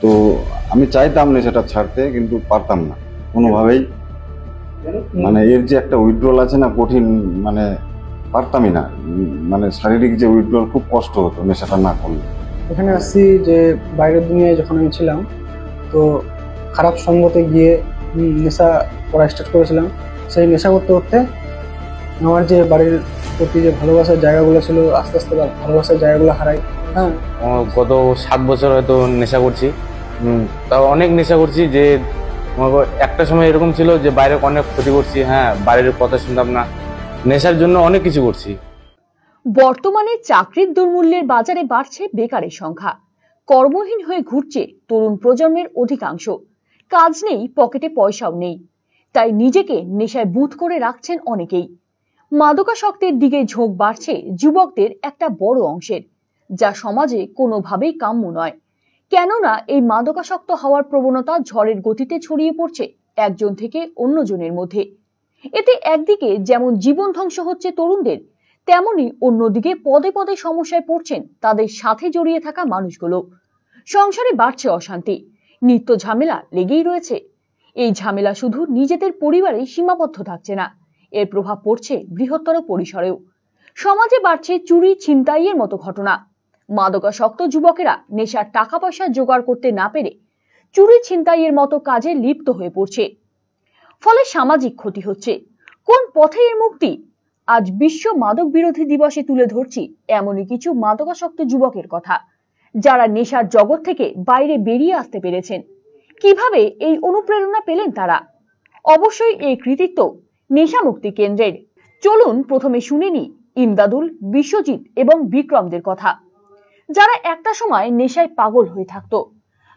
তো আমি চাইতাম নেশাটা ছাড়তে, কিন্তু পারতাম না কোনোভাবেই। মানে এর যে একটা উইথড্রল আছে না, কঠিন, মানে পারতামই না। মানে শারীরিক যে উইথড্রল, খুব কষ্ট হতো নেশাটা না করলে। এখানে আসছি যে বাইরের দুনিয়ায় যখন আমি ছিলাম, তো খারাপ সঙ্গতে গিয়ে নেশা করা স্টার্ট করেছিলাম। সেই নেশা করতে করতে আমার যে বাড়ির প্রতি যে ভালোবাসার জায়গাগুলো ছিল, আস্তে আস্তে ভালোবাসার জায়গাগুলো হারাই। হ্যাঁ, গত 7 বছর হয়তো নেশা করছি। তাও অনেক নেশা করছি, যে একটা সময় এরকম ছিল যে বাইরে অনেক ক্ষতি করছি, হ্যাঁ বাইরের কথা শুনতাম না, নেশার জন্য অনেক কিছু করছি। বর্তমানে চাকরির দুর্মূল্যের বাজারে বাড়ছে বেকারের সংখ্যা। কর্মহীন হয়ে ঘুরছে তরুণ প্রজন্মের অধিকাংশ। কাজ নেই, পকেটে পয়সাও নেই, তাই নিজেকে নেশায় বুঁদ করে রাখছেন অনেকেই। মাদকাসক্তের দিকে ঝোঁক বাড়ছে যুবকদের একটা বড় অংশের, যা সমাজে কোনোভাবেই কাম্য নয়। কেননা এই মাদকাসক্ত হওয়ার প্রবণতা ঝড়ের গতিতে ছড়িয়ে পড়ছে একজন থেকে অন্যজনের মধ্যে। এতে একদিকে যেমন জীবন ধ্বংস হচ্ছে তরুণদের, তেমনি অন্যদিকে পদে পদে সমস্যায় পড়ছেন তাদের সাথে জড়িয়ে থাকা মানুষগুলো। সংসারে বাড়ছে অশান্তি, নিত্য ঝামেলা লেগেই রয়েছে। এই ঝামেলা শুধু নিজেদের পরিবারে সীমাবদ্ধ থাকছে না, এর প্রভাব পড়ছে বৃহত্তর পরিসরেও। সমাজে বাড়ছে চুরি, ছিনতাইয়ের মতো ঘটনা। মাদকাসক্ত যুবকেরা নেশার টাকা পয়সা জোগাড় করতে না পেরে চুরি, ছিনতাইয়ের মতো কাজে লিপ্ত হয়ে পড়ছে। ফলে সামাজিক ক্ষতি হচ্ছে। কোন পথে এর মুক্তি? আজ বিশ্ব মাদক বিরোধী দিবসে তুলে ধরছি এমনই কিছু মাদকাসক্ত যুবকের কথা, যারা নেশার জগৎ থেকে বাইরে বেরিয়ে আসতে পেরেছেন। কিভাবে এই অনুপ্রেরণা পেলেন তারা? অবশ্যই এই কৃতিত্ব নেশামুক্তি কেন্দ্রের। চলুন প্রথমে শুনে নিই ইমদাদুল, বিশ্বজিৎ এবং বিক্রমদের কথা, যারা একটা সময় নেশায় পাগল হয়ে থাকতো।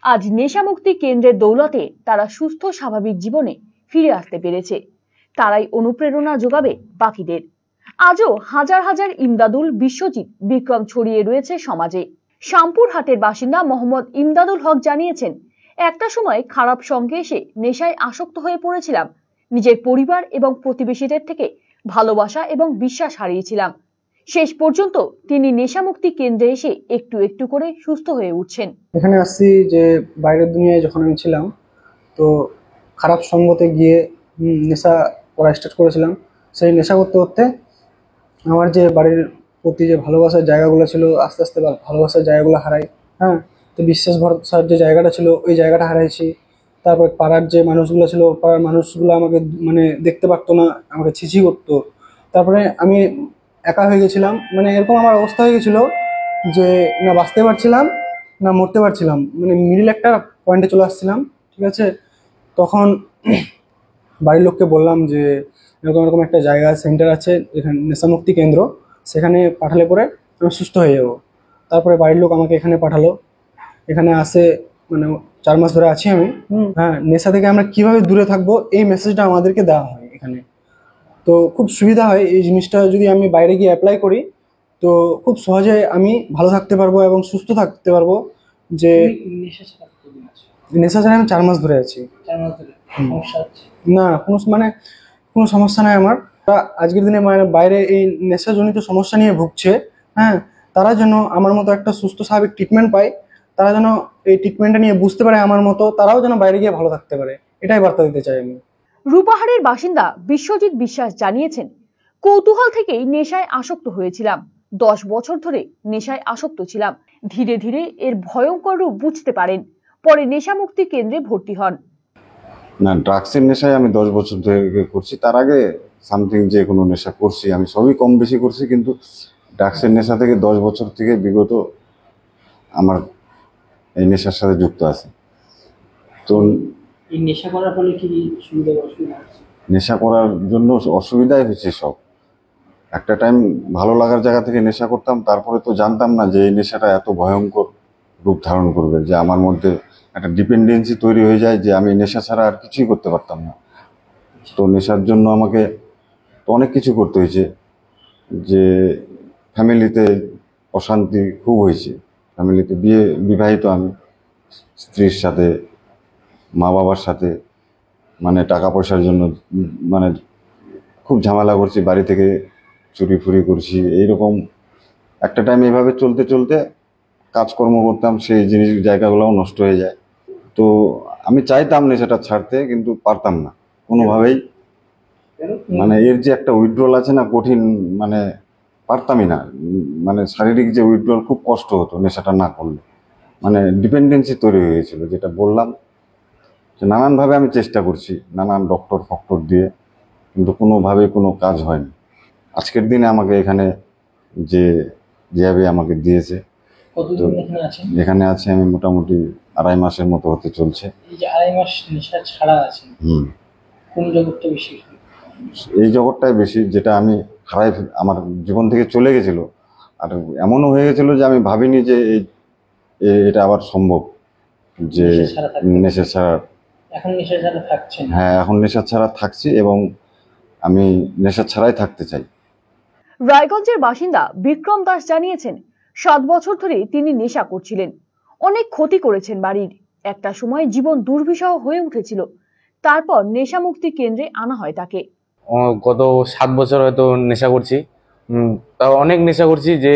আজ নেশামুক্তি কেন্দ্রের দৌলতে তারা সুস্থ স্বাভাবিক জীবনে ফিরে আসতে পেরেছে। তারাই অনুপ্রেরণা যোগাবে বাকিদের। আজও হাজার হাজার ইমদাদুল, বিশ্বজিৎ, বিক্রম ছড়িয়ে রয়েছে সমাজে। শামপুরহাটের বাসিন্দা মোহাম্মদ ইমদাদুল হক জানিয়েছেন, একটা সময় খারাপ সঙ্গে এসে নেশায় আসক্ত হয়ে পড়েছিলাম। নিজের পরিবার এবং প্রতিবেশীদের থেকে ভালোবাসা এবং বিশ্বাস হারিয়েছিলাম। শেষ পর্যন্ত তিনি নেশামুক্তি কেন্দ্রে এসে একটু একটু করে সুস্থ হয়ে উঠছেন। এখানে আসছি যে বাইরের দুনিয়ায় যখন আমি ছিলাম, তো খারাপ সঙ্গতে গিয়ে নেশা করা স্টার্ট করেছিলাম। সেই নেশা করতে করতে আমার যে বাড়ির প্রতি যে ভালোবাসার জায়গাগুলো ছিল, আস্তে আস্তে ভালোবাসার জায়গাগুলো হারাই। হ্যাঁ, তো বিশ্বাস ভরসার যে জায়গাটা ছিল, ওই জায়গাটা হারাইছি। তারপর পাড়ার যে মানুষগুলো ছিল, পাড়ার মানুষগুলো আমাকে মানে দেখতে পারতো না, আমাকে ছিছি করতো। তারপরে আমি একা হয়ে গেছিলাম, মানে এরকম আমার অবস্থা হয়ে গেছিলো যে না বাঁচতে পারছিলাম না মরতে পারছিলাম, মানে মিডিল একটা পয়েন্টে চলে আসছিলাম। ঠিক আছে, তখন বাড়ির লোককে বললাম যে এরকম এরকম একটা জায়গা সেন্টার আছে, এখানে নেশামুক্তি কেন্দ্র, সেখানে পাঠালে পরে আমি সুস্থ হয়ে যাব। তারপরে বাড়ির লোক আমাকে এখানে পাঠালো। এখানে আসে মানে 4 মাস ধরে আছি আমি। হ্যাঁ, নেশা থেকে আমরা কিভাবে দূরে থাকবো এই মেসেজটা আমাদেরকে দেওয়া হয় এখানে। তো খুব সুবিধা হয় এই জিনিসটা, যদি আমি বাইরে গিয়ে অ্যাপ্লাই করি তো খুব সহজে আমি ভালো থাকতে পারবো এবং সুস্থ থাকতে পারবো। যে নেশা ছাড়া আমি 4 মাস ধরে আছি। না কোনো সমস্যা নাই আমার। আজকের দিনে মানে বাইরে এই নেশাজনিত সমস্যা নিয়ে ভুগছে, হ্যাঁ, তারা যেন আমার মতো একটা সুস্থ স্বাভাবিক ট্রিটমেন্ট পায়। তারা যেন এই ট্রিটমেন্টটা নিয়ে বুঝতে পারে আমার মতো, তারাও যেন বাইরে গিয়ে ভালো থাকতে পারে, এটাই বার্তা দিতে চাই আমি। রূপাহারের বাসিন্দা বিশ্বজিৎ বিশ্বাস জানিয়েছেন, কৌতূহল থেকেই নেশায় আসক্ত হয়েছিলাম। 10 বছর ধরে নেশায় আসক্ত ছিলাম। ধীরে ধীরে এর ভয়ঙ্কর রূপ বুঝতে পারেন, পরে নেশামুক্তি কেন্দ্রে ভর্তি হন। না, ড্রাগসের নেশায় আমি 10 বছর ধরে করছি। তার আগে সামথিং যে কোনো নেশা করছি, আমি সবই কম বেশি করছি, কিন্তু ড্রাগসের নেশা থেকে 10 বছর থেকে বিগত আমার এই নেশার সাথে যুক্ত আছে। তো এই নেশা করার ফলে কি সুবিধা অসুবিধা আছে? নেশা করার জন্য অসুবিধাই হচ্ছে সব। একটা টাইম ভালো লাগার জায়গা থেকে নেশা করতাম, তারপরে তো জানতাম না যে এই নেশাটা এত ভয়ঙ্কর রূপ ধারণ করবে, যে আমার মধ্যে একটা ডিপেন্ডেন্সি তৈরি হয়ে যায়, যে আমি নেশা ছাড়া আর কিছুই করতে পারতাম না। তো নেশার জন্য আমাকে তো অনেক কিছু করতে হয়েছে। যে ফ্যামিলিতে অশান্তি খুব হয়েছে, ফ্যামিলিতে বিবাহিত আমি, স্ত্রীর সাথে, মা বাবার সাথে, মানে টাকা পয়সার জন্য মানে খুব ঝামেলা করছি, বাড়ি থেকে চুরি ফুরি করছি। এইরকম একটা টাইম এভাবে চলতে চলতে কাজকর্ম করতাম, সেই জায়গাগুলোও নষ্ট হয়ে যায়। তো আমি চাইতাম নেশাটা ছাড়তে, কিন্তু পারতাম না কোনোভাবেই। মানে এর যে একটা উইথড্রল আছে না, কঠিন, মানে পারতামই না। মানে শারীরিক যে উইথড্রল, খুব কষ্ট হতো নেশাটা না করলে। মানে ডিপেন্ডেন্সি তৈরি হয়ে গেছিল, যেটা বললাম যে নানানভাবে আমি চেষ্টা করছি, নানান ডক্টর ফক্টর দিয়ে, কিন্তু কোনোভাবে কোনো কাজ হয়নি। আজকের দিনে আমাকে এখানে যে যেভাবে আমাকে দিয়েছে, কতদিন এখানে আছেন? এখানে আছে আমি মোটামুটি 2.5 মাসের মতো হতে চলছে। এই যে 2.5 মাস নেশা ছাড়া আছেন, হুম। কোন জগৎটা বেশি? এই জগৎটাই বেশি, যেটা আমি আমার জীবন থেকে চলে গেছিল। আর এমনও হয়ে গেছিল যে আমি ভাবিনি যে এটা আবার সম্ভব, যে নেশা ছাড়া থাকতে? নেশা ছাড়া। এখন নেশা ছাড়া থাকছেন? হ্যাঁ, এখন নেশা ছাড়া থাকছি, এবং আমি নেশা ছাড়াই থাকতে চাই। রায়গঞ্জের বাসিন্দা বিক্রম দাস জানিয়েছেন, 7 বছর ধরে তিনি নেশা করছিলেন। অনেক ক্ষতি করেছেন বাড়ির। একটা সময় জীবন দুর্বিষহ হয়ে উঠেছিল। তারপর নেশা মুক্তি কেন্দ্রে আনা হয় তাকে। গত 7 বছর হয়তো নেশা করছি। তাও অনেক নেশা করছি, যে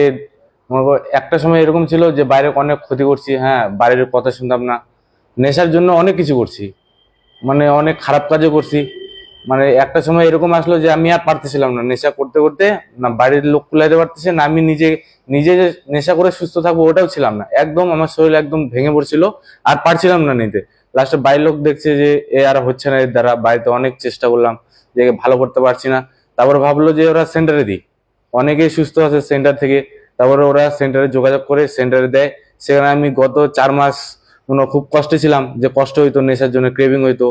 মনে করো একটা সময় এরকম ছিল যে বাইরে অনেক ক্ষতি করছি, হ্যাঁ, বাড়ির কথা শুনতাম না। নেশার জন্য অনেক কিছু করছি, মানে অনেক খারাপ কাজও করছি। মানে একটা সময় এরকম আসলো যে আমি আর পারতেছিলাম না নেশা করতে করতে, না বাড়ির লোক কুলাইতে পারতেছে না, আমি নিজে নিজে যে নেশা করে সুস্থ থাকবো ওটাও ছিলাম না। একদম আমার শরীর একদম ভেঙে পড়ছিল, আর পারছিলাম না নিতে। লাস্টে বাড়ির লোক দেখছে যে এ আর হচ্ছে না এর দ্বারা, বাড়িতে অনেক চেষ্টা করলাম যে একে ভালো করতে পারছি না। তারপর ভাবলো যে ওরা সেন্টারে দিই, অনেকেই সুস্থ আছে সেন্টার থেকে। তারপরে ওরা সেন্টারে যোগাযোগ করে সেন্টারে দেয়। সেখানে আমি গত 4 মাস খুব কষ্টে ছিলাম, যে কষ্ট হইতো, নেশার জন্য ক্রেভিং হইতো,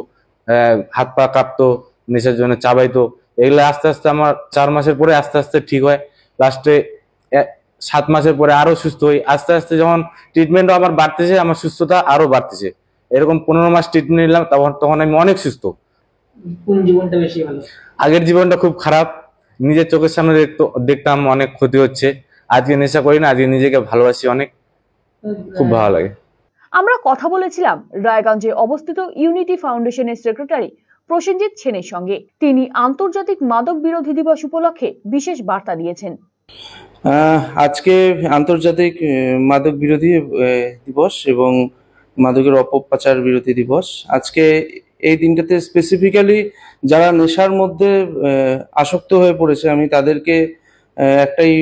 হাত পা কাঁপতো, নেশার জন্য চাবাইতো। এগুলো আস্তে আস্তে আমার 4 মাসের পরে আস্তে আস্তে ঠিক হয়। লাস্টে 7 মাসের পরে আরো সুস্থ হই। আস্তে আস্তে যখন ট্রিটমেন্টও আমার বাড়তেছে, আমার সুস্থতা আরো বাড়তেছে। এরকম 15 মাস ট্রিটমেন্ট নিলাম, তখন আমি অনেক সুস্থ। কোন জীবনটা বেশি ভালো? আগের জীবনটা খুব খারাপ, নিজের চোখের সামনে দেখতাম অনেক ক্ষতি হচ্ছে। আজকে নেশা করি না, আজকে নিজেকে ভালোবাসি অনেক, খুব ভালো লাগে। আমরা কথা বলেছিলাম রায়গঞ্জে অবস্থিত ইউনিটি ফাউন্ডেশনের সেক্রেটারি প্রসেনজিৎ সেনের সঙ্গে। তিনি আন্তর্জাতিক মাদক বিরোধী দিবস উপলক্ষে বিশেষ বার্তা দিয়েছেন। আজকে আন্তর্জাতিক মাদক বিরোধী দিবস এবং মাদকের অপপ্রচার বিরোধী দিবস। আজকে এই দিনটাতে স্পেসিফিক্যালি যারা নেশার মধ্যে আসক্ত হয়ে পড়েছে, আমি তাদেরকে একটাই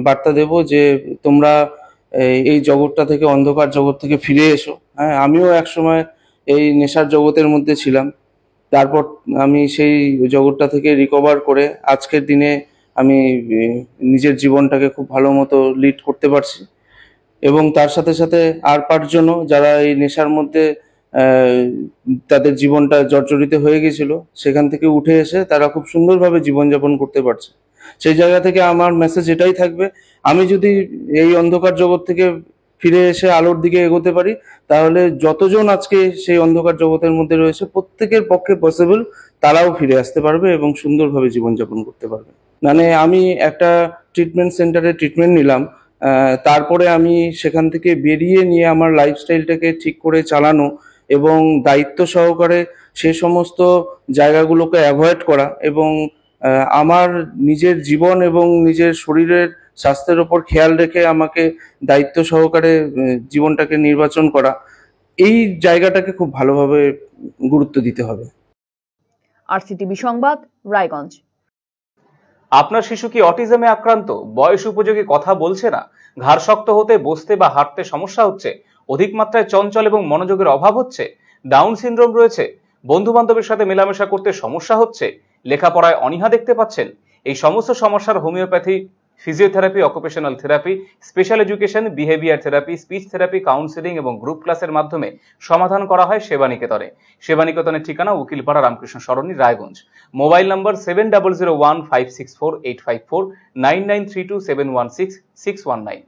বার্তা দেব যে তোমরা এই জগৎটা থেকে, অন্ধকার জগৎ থেকে ফিরে এসো। হ্যাঁ, আমিও একসময় এই নেশার জগতের মধ্যে ছিলাম। তারপর আমি সেই জগৎটা থেকে রিকভার করে আজকের দিনে আমি নিজের জীবনটাকে খুব ভালো মতো লিড করতে পারছি। এবং তার সাথে সাথে আর 5 জনও যারা এই নেশার মধ্যে তাদের জীবনটা জর্জরিত হয়ে গেছিল, সেখান থেকে উঠে এসে তারা খুব সুন্দরভাবে জীবনযাপন করতে পারছে। সেই জায়গা থেকে আমার মেসেজ এটাই থাকবে, আমি যদি এই অন্ধকার জগৎ থেকে ফিরে এসে আলোর দিকে এগোতে পারি, তাহলে যতজন আজকে সেই অন্ধকার জগতের মধ্যে রয়েছে প্রত্যেকের পক্ষে পসিবল তারাও ফিরে আসতে পারবে এবং সুন্দরভাবে জীবনযাপন করতে পারবে। মানে আমি একটা ট্রিটমেন্ট সেন্টারে ট্রিটমেন্ট নিলাম, তারপরে আমি সেখান থেকে বেরিয়ে নিয়ে আমার লাইফস্টাইলটাকে ঠিক করে চালানো এবং দায়িত্ব সহকারে সে সমস্ত জায়গাগুলোকে অ্যাভয়েড করা এবং আমার নিজের জীবন এবং নিজের শরীরের স্বাস্থ্যের ওপর খেয়াল রেখে আমাকে দায়িত্ব সহকারে জীবনটাকে নির্বাচন করা, এই জায়গাটাকে খুব ভালোভাবে গুরুত্ব দিতে হবে। আরসিটিভি সংবাদ, রায়গঞ্জ। আপনার শিশু কি অটিজমে আক্রান্ত? বয়স উপযোগী কথা বলছে না? ঘাড় শক্ত হতে, বসতে বা হাঁটতে সমস্যা হচ্ছে? অধিক মাত্রায় চঞ্চল এবং মনোযোগের অভাব হচ্ছে? ডাউন সিনড্রোম রয়েছে? বন্ধু বান্ধবের সাথে মেলামেশা করতে সমস্যা হচ্ছে? লেখাপড়ায় অনীহা দেখতে পাচ্ছেন? এই সমস্ত সমস্যার homeopathy, physiotherapy, occupational therapy, special education, behaviour therapy, speech therapy, counselling এবং গ্রুপ ক্লাসের মাধ্যমে সমাধান করা হয় সেবানিকেতনে। সেবানিকেতনের ঠিকানা উকিলপাড়া রামকৃষ্ণ সরণি, রায়গঞ্জ। Mobile number 7001564854, 9932716619।